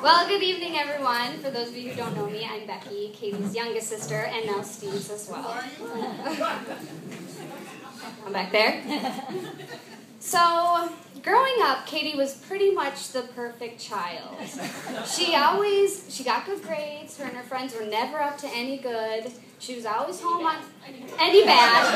Well, good evening, everyone. For those of you who don't know me, I'm Becky, Katie's youngest sister, and now Steve's as well. I'm back there. So, growing up, Katie was pretty much the perfect child. She got good grades. Her and her friends were never up to any good. She was always home on any bad.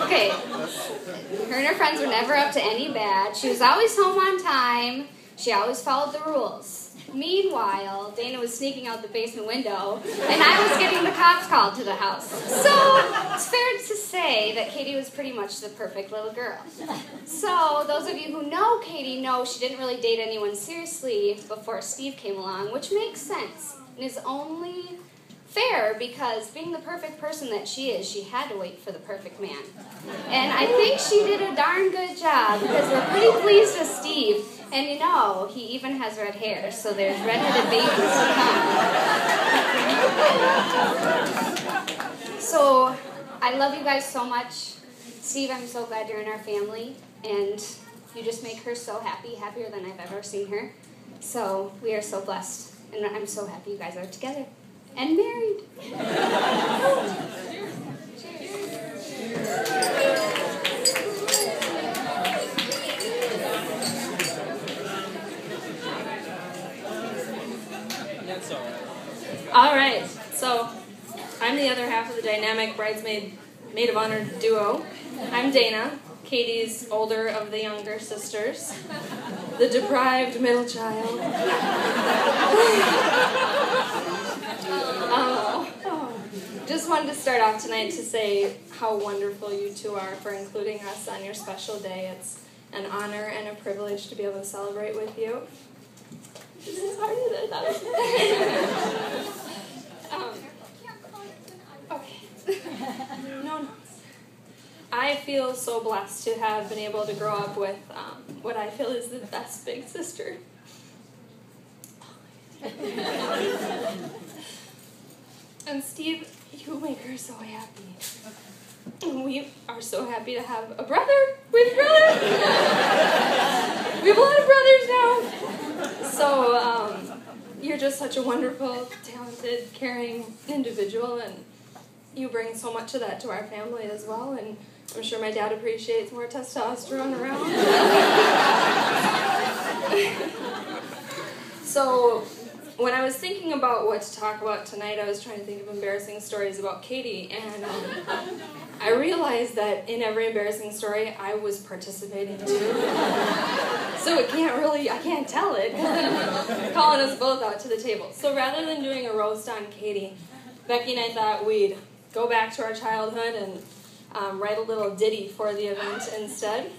Okay. Her and her friends were never up to any bad. She was always home on time. She always followed the rules. Meanwhile, Dana was sneaking out the basement window, and I was getting the cops called to the house. So, it's fair to say that Katie was pretty much the perfect little girl. So, those of you who know Katie know she didn't really date anyone seriously before Steve came along, which makes sense, and is only fair because being the perfect person that she is, she had to wait for the perfect man. And I think she did a darn good job because we're pretty pleased with Steve. And you know, he even has red hair, so there's redheaded babies to come. So, I love you guys so much. Steve, I'm so glad you're in our family, and you just make her so happy, happier than I've ever seen her. So, we are so blessed, and I'm so happy you guys are together and married. All right, so I'm the other half of the dynamic bridesmaid maid of honor duo. I'm Dana, Katie's older of the younger sisters, the deprived middle child. Just wanted to start off tonight to say how wonderful you two are for including us on your special day. It's an honor and a privilege to be able to celebrate with you. This is harder than I thought it was. Okay. No. I feel so blessed to have been able to grow up with what I feel is the best big sister. And Steve, you make her so happy. And we are so happy to have a brother. We have a brother. We have a lot of brothers now. So, you're just such a wonderful, talented, caring individual, and you bring so much of that to our family as well, and I'm sure my dad appreciates more testosterone around. So, when I was thinking about what to talk about tonight, I was trying to think of embarrassing stories about Katie, and I realized that in every embarrassing story, I was participating too. So I can't tell it, because I'm calling us both out to the table. So rather than doing a roast on Katie, Becky and I thought we'd go back to our childhood and write a little ditty for the event instead.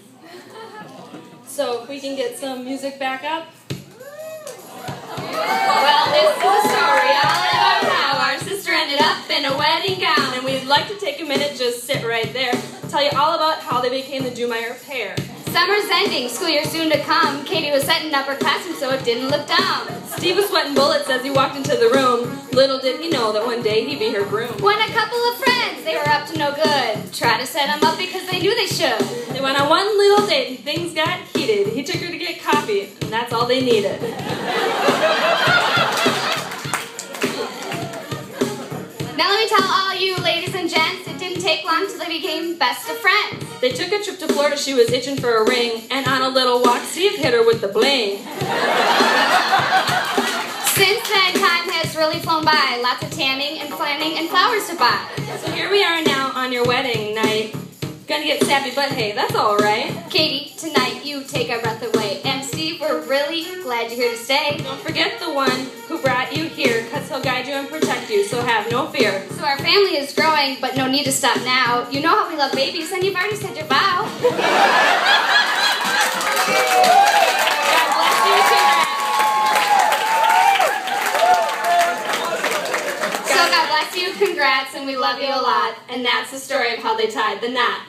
So if we can get some music back up. Well, this is the story all about how our sister ended up in a wedding gown, and we'd like to take a minute, just sit right there, tell you all about how they became the Dumeier pair. Summer's ending, school year soon to come. Katie was setting up her classroom so it didn't look dumb. Steve was sweating bullets as he walked into the room. Little did he know that one day he'd be her groom. When a couple of friends, they were up to no good, tried to set him up because they knew they should. They went on one little date and things got heated. He took her to get coffee, and that's all they needed. Now let me tell all you ladies and gents, it didn't take long till they became best of friends. They took a trip to Florida, she was itching for a ring, and on a little walk, Steve hit her with the bling. Since then, time has really flown by. Lots of tanning and planning and flowers to buy. So here we are now on your wedding night. Gonna get sappy, but hey, that's alright. Katie, tonight you take our breath away. And Steve, we're really glad you're here to stay. Don't forget the one who brought you here, because he'll guide you and protect you, so have no fear. So our family is growing, but no need to stop now. You know how we love babies, and you've already said your vow. God bless you, congrats. So God bless you, congrats, and we love you a lot. And that's the story of how they tied the knot.